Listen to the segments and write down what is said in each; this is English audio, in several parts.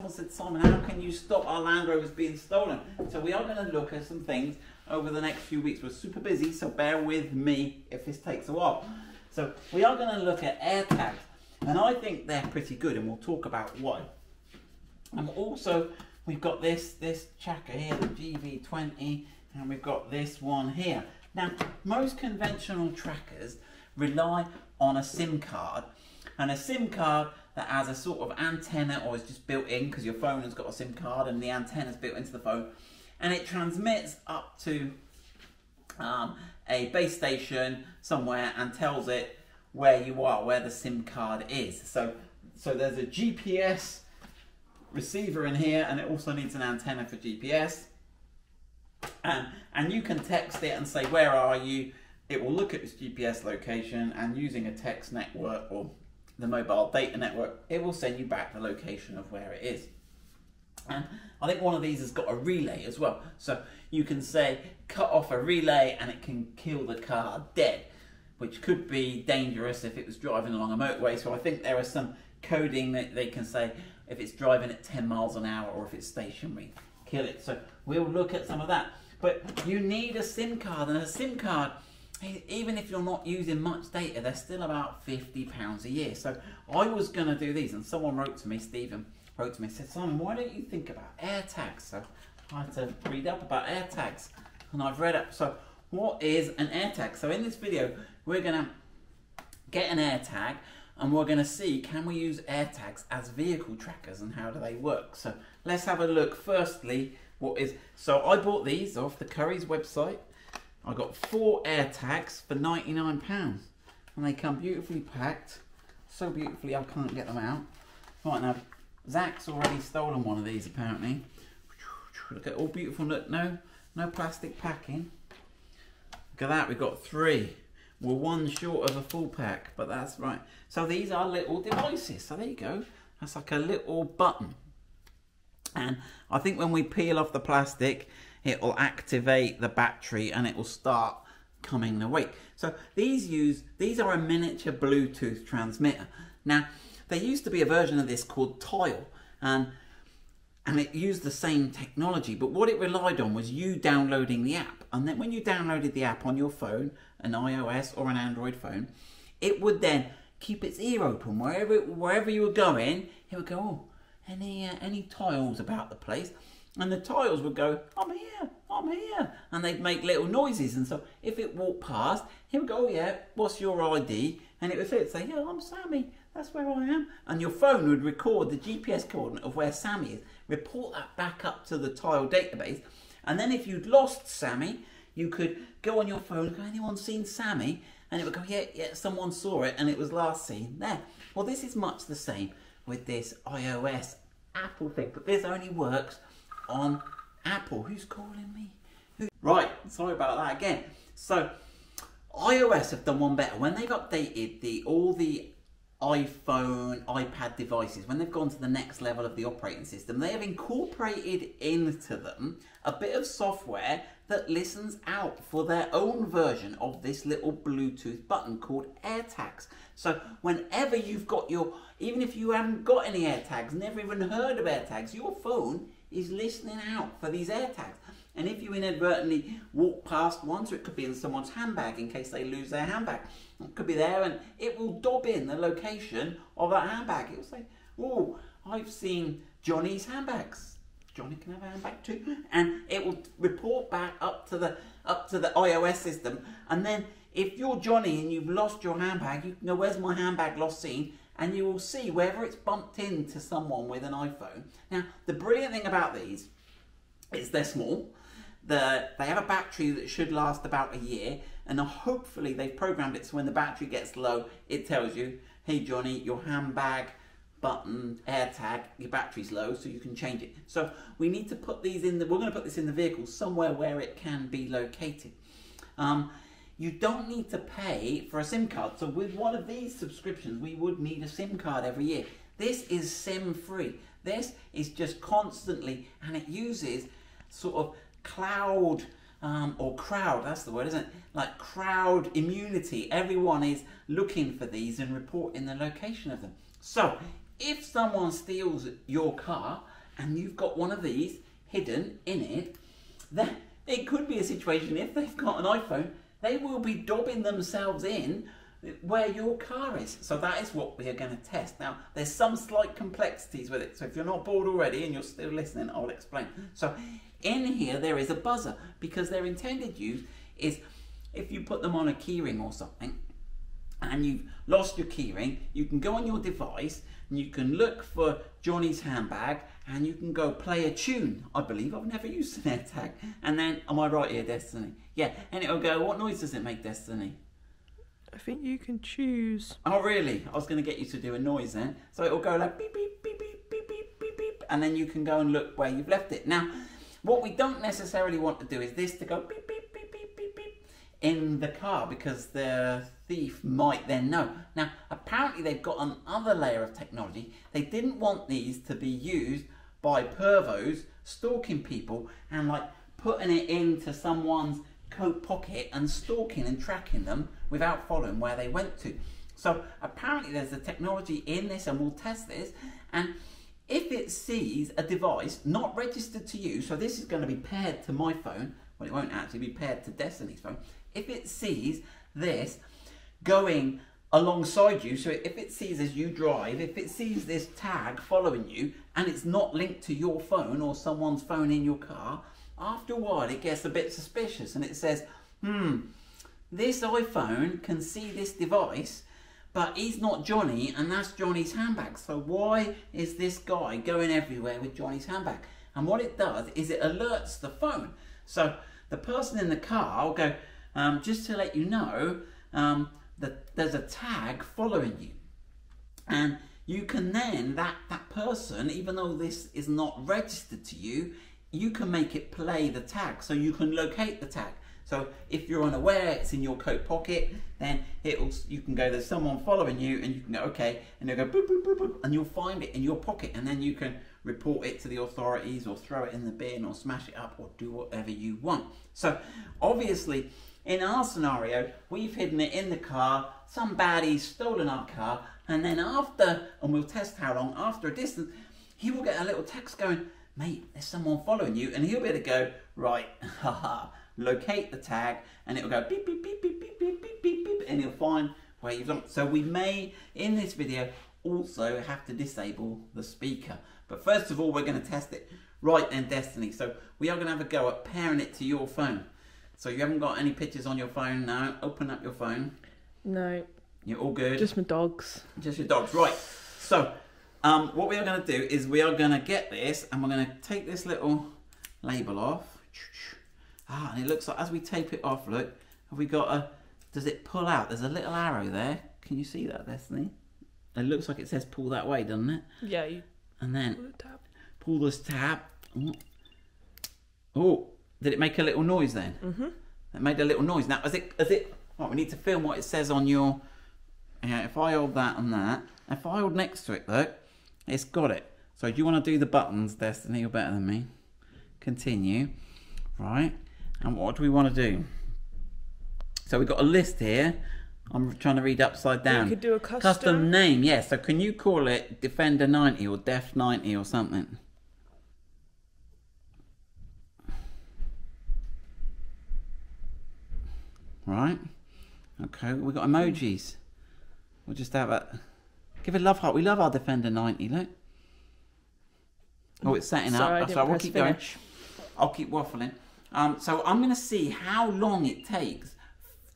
I said, Simon, how can you stop our Land Rovers being stolen? So we are going to look at some things over the next few weeks. We're super busy, so bear with me if this takes a while. So we are going to look at AirTags, and I think they're pretty good, and we'll talk about why. And also, we've got this tracker here, the GV20, and we've got this one here. Now, most conventional trackers rely on a SIM card, and a SIM card that has a sort of antenna or is just built in because your phone has got a SIM card and the antenna is built into the phone, and it transmits up to a base station somewhere and tells it where you are, where the SIM card is. So there's a GPS receiver in here, and it also needs an antenna for GPS. And you can text it and say, where are you? It will look at its GPS location, and using a text network or the mobile data network, it will send you back the location of where it is. And I think one of these has got a relay as well. So you can say, cut off a relay, and it can kill the car dead, which could be dangerous if it was driving along a motorway. So I think there is some coding that they can say if it's driving at 10 miles an hour or if it's stationary, kill it. So we'll look at some of that. But you need a SIM card, and a SIM card, even if you're not using much data, they're still about £50 a year. So I was going to do these, and someone wrote to me, Stephen wrote to me, said, Simon, why don't you think about AirTags? So I had to read up about AirTags, and I've read up. So what is an AirTag? So in this video, we're going to get an AirTag, and we're going to see, can we use AirTags as vehicle trackers, and how do they work? So let's have a look. Firstly, so I bought these off the Curry's website. I got 4 AirTags for £99, and they come beautifully packed, so beautifully I can't get them out. Right, now Zach's already stolen one of these apparently. Look at all beautiful, look, no plastic packing. Look at that, we've got 3. We're 1 short of a full pack, but that's right. So these are little devices, so there you go. That's like a little button. And I think when we peel off the plastic, it will activate the battery and it will start coming awake. So these are a miniature Bluetooth transmitter. Now, there used to be a version of this called Tile, and it used the same technology, but what it relied on was you downloading the app. And then when you downloaded the app on your phone, an iOS or an Android phone, it would then keep its ear open wherever you were going. It would go, oh, any tiles about the place? And the tiles would go, I'm here, and they'd make little noises. And so if it walked past, he would go, oh yeah, what's your ID? And it would say, yeah, I'm Sammy, that's where I am. And your phone would record the GPS coordinate of where Sammy is, report that back up to the tile database. And then if you'd lost Sammy, you could go on your phone and go, anyone seen Sammy? And it would go, yeah, someone saw it, and it was last seen there. Well, this is much the same with this iOS Apple thing, but this only works on Apple. Who's calling me? Right, sorry about that again. So iOS have done one better. When they've updated all the iPhone, iPad devices, when they've gone to the next level of the operating system, they have incorporated into them a bit of software that listens out for their own version of this little Bluetooth button called AirTags. So whenever you've got even if you haven't got any AirTags, never even heard of AirTags, your phone is listening out for these AirTags. And if you inadvertently walk past one, so it could be in someone's handbag in case they lose their handbag, it could be there, and it will dob in the location of that handbag. It will say, oh, I've seen Johnny's handbags. Johnny can have a handbag too. And it will report back up to the iOS system. And then if you're Johnny and you've lost your handbag, you can go, where's my handbag last seen? And you will see wherever it's bumped into someone with an iPhone. Now, the brilliant thing about these is they're small. They have a battery that should last about a year, and hopefully they've programmed it so when the battery gets low, it tells you, hey Johnny, your handbag button, AirTag, your battery's low, so you can change it. So we need to put these we're going to put this in the vehicle somewhere where it can be located. You don't need to pay for a SIM card. So with one of these subscriptions, we would need a SIM card every year. This is SIM free. This is just constantly, and it uses sort of cloud or crowd, that's the word, isn't it? Like crowd immunity. Everyone is looking for these and reporting the location of them. So if someone steals your car and you've got one of these hidden in it, then it could be a situation, if they've got an iPhone, they will be dobbing themselves in where your car is. So that is what we are going to test. Now, there's some slight complexities with it. So if you're not bored already and you're still listening, I'll explain. So in here, there is a buzzer, because their intended use is if you put them on a keyring or something and you've lost your keyring, you can go on your device and you can look for Johnny's handbag and you can go play a tune. I believe I've never used an AirTag. And then, am I right here, Destiny? Yeah, and it'll go, what noise does it make, Destiny? I think you can choose. Oh, really? I was going to get you to do a noise then. So it'll go like beep, beep, beep, beep, beep, beep, beep, beep, and then you can go and look where you've left it. Now, what we don't necessarily want to do is this to go beep, beep, beep, beep, beep, beep in the car, because the thief might then know. Now, apparently they've got another layer of technology. They didn't want these to be used by pervos stalking people and like putting it into someone's coat pocket and stalking and tracking them without following where they went to. So apparently there's a technology in this, and we'll test this, and if it sees a device not registered to you, so this is going to be paired to my phone, well, it won't actually be paired to Destiny's phone. If it sees this going alongside you, so if it sees as you drive, if it sees this tag following you and it's not linked to your phone or someone's phone in your car, after a while it gets a bit suspicious and it says, this iPhone can see this device, but he's not Johnny and that's Johnny's handbag. So why is this guy going everywhere with Johnny's handbag? And what it does is it alerts the phone. So the person in the car will go, just to let you know that there's a tag following you. And you can then, that person, even though this is not registered to you, you can make it play the tag, so you can locate the tag. So if you're unaware, it's in your coat pocket, then you can go, there's someone following you, and you can go, okay, and they'll go boop, boop, boop, boop, and you'll find it in your pocket, and then you can report it to the authorities or throw it in the bin or smash it up or do whatever you want. So obviously, in our scenario, we've hidden it in the car, some baddie's stolen our car, and then after, and we'll test how long, after a distance, he will get a little text going, mate, there's someone following you, and he'll be able to go, right, haha, locate the tag, and it'll go beep, beep, beep, beep, beep, beep, beep, beep, beep, and he'll find where you've gone. So we may, in this video, also have to disable the speaker. But first of all, we're going to test it. Right then, Destiny. So we are going to have a go at pairing it to your phone. So you haven't got any pictures on your phone now. Open up your phone. No. You're all good? Just my dogs. Just your dogs, right. So what we are going to do is we are going to get this and we're going to take this little label off. And it looks like as we tape it off, look, have we got a, does it pull out? There's a little arrow there. Can you see that, Destiny? It looks like it says pull that way, doesn't it? Yeah. You and then pull the tab. Pull this tab. Oh, did it make a little noise then? Mm-hmm. It made a little noise. Now, right, we need to film what it says on your, if I hold that and that, if I hold next to it, look, it's got it. So do you want to do the buttons, Destiny? You're better than me. Continue. Right. And what do we want to do? So we've got a list here. I'm trying to read upside down. You could do a custom name, yeah. So can you call it Defender 90 or Def 90 or something? Right. Okay, we've got emojis. We'll just have a... Give it a love heart. We love our Defender 90, look. Oh, it's setting up. So we'll keep going. I'll keep waffling. So I'm going to see how long it takes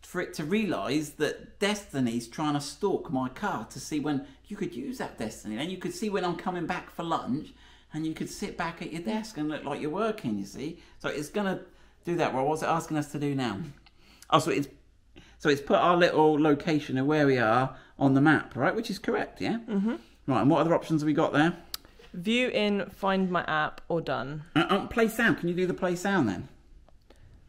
for it to realise that Destiny's trying to stalk my car to see when you could use that, Destiny. Then you could see when I'm coming back for lunch and you could sit back at your desk and look like you're working, you see. So it's going to do that. Well, what's it asking us to do now? Oh, so it's put our little location of where we are on the map, right? Which is correct, yeah? Mm-hmm. Right, and what other options have we got there? View in, find my app, or done. Play sound. Can you do the play sound then?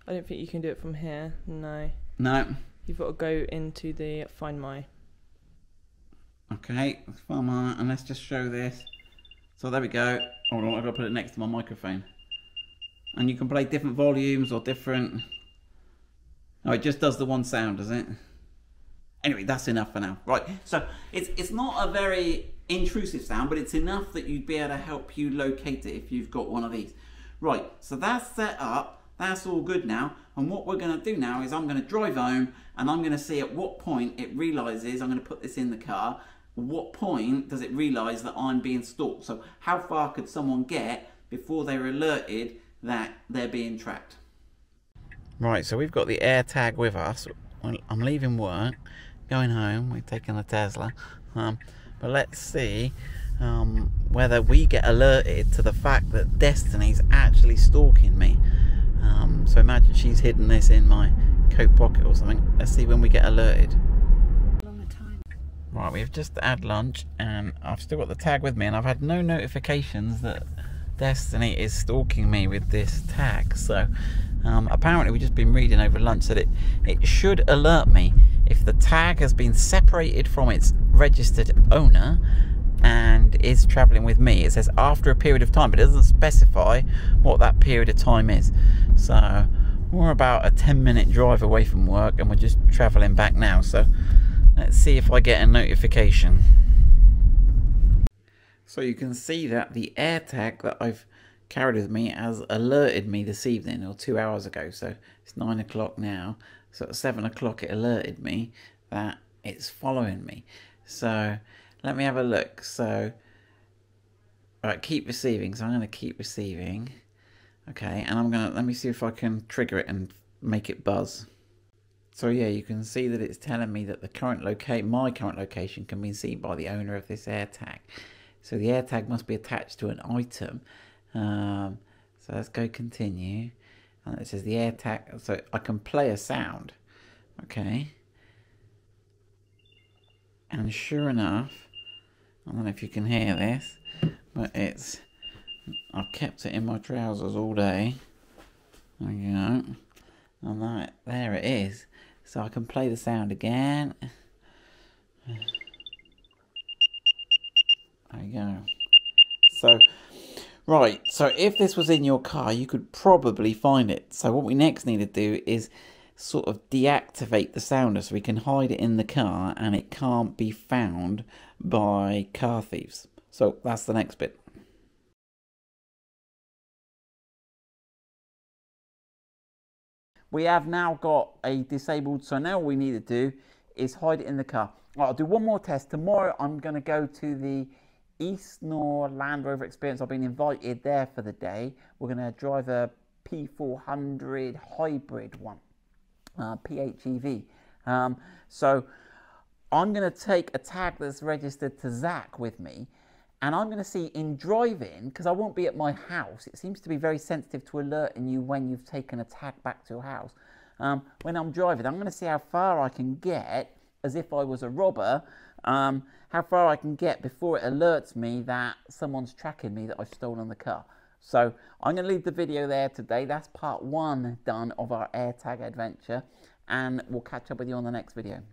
I don't think you can do it from here. No. No. You've got to go into the find my. Okay, find my, and let's just show this. So there we go. Hold on, I've got to put it next to my microphone. And you can play different volumes or different... Oh, it just does the one sound, does it? Anyway, that's enough for now. Right, so it's not a very intrusive sound, but it's enough that you'd be able to help you locate it if you've got one of these. Right, so that's set up. That's all good now. And what we're going to do now is I'm going to drive home and I'm going to see at what point it realises, I'm going to put this in the car, what point does it realise that I'm being stalked? So how far could someone get before they're alerted that they're being tracked? Right, so we've got the AirTag with us. I'm leaving work, going home, we're taking the Tesla. But let's see whether we get alerted to the fact that Destiny's actually stalking me. So imagine she's hidden this in my coat pocket or something. Let's see when we get alerted. Right, we've just had lunch and I've still got the tag with me and I've had no notifications that Destiny is stalking me with this tag. So apparently we've just been reading over lunch that it should alert me if the tag has been separated from its registered owner and is travelling with me. It says after a period of time, but it doesn't specify what that period of time is. So we're about a 10-minute drive away from work and we're just travelling back now. So let's see if I get a notification. So you can see that the AirTag that I've carried with me has alerted me this evening, or 2 hours ago. So it's 9 o'clock now. So at 7 o'clock it alerted me that it's following me. So let me have a look. So, right, keep receiving. So I'm going to keep receiving. Okay, and I'm going to, let me see if I can trigger it and make it buzz. So yeah, you can see that it's telling me that my current location can be seen by the owner of this AirTag. So the AirTag must be attached to an item. So let's go continue. And it says the AirTag, so I can play a sound. Okay. And sure enough, I don't know if you can hear this, but I've kept it in my trousers all day. There you go. And there it is. So I can play the sound again. There you go. So, right, so if this was in your car, you could probably find it. So what we next need to do is sort of deactivate the sounder so we can hide it in the car and it can't be found by car thieves. So that's the next bit. We have now got a disabled, so now all we need to do is hide it in the car. Right, I'll do one more test. Tomorrow I'm going to go to the East Nor Land Rover Experience. I've been invited there for the day. We're going to drive a P400 hybrid one, PHEV. So I'm going to take a tag that's registered to Zach with me, and I'm going to see in driving, because I won't be at my house, it seems to be very sensitive to alerting you when you've taken a tag back to your house. When I'm driving, I'm going to see how far I can get, as if I was a robber, how far I can get before it alerts me that someone's tracking me, that I've stolen the car. So I'm going to leave the video there today. That's part 1 done of our AirTag adventure, and we'll catch up with you on the next video.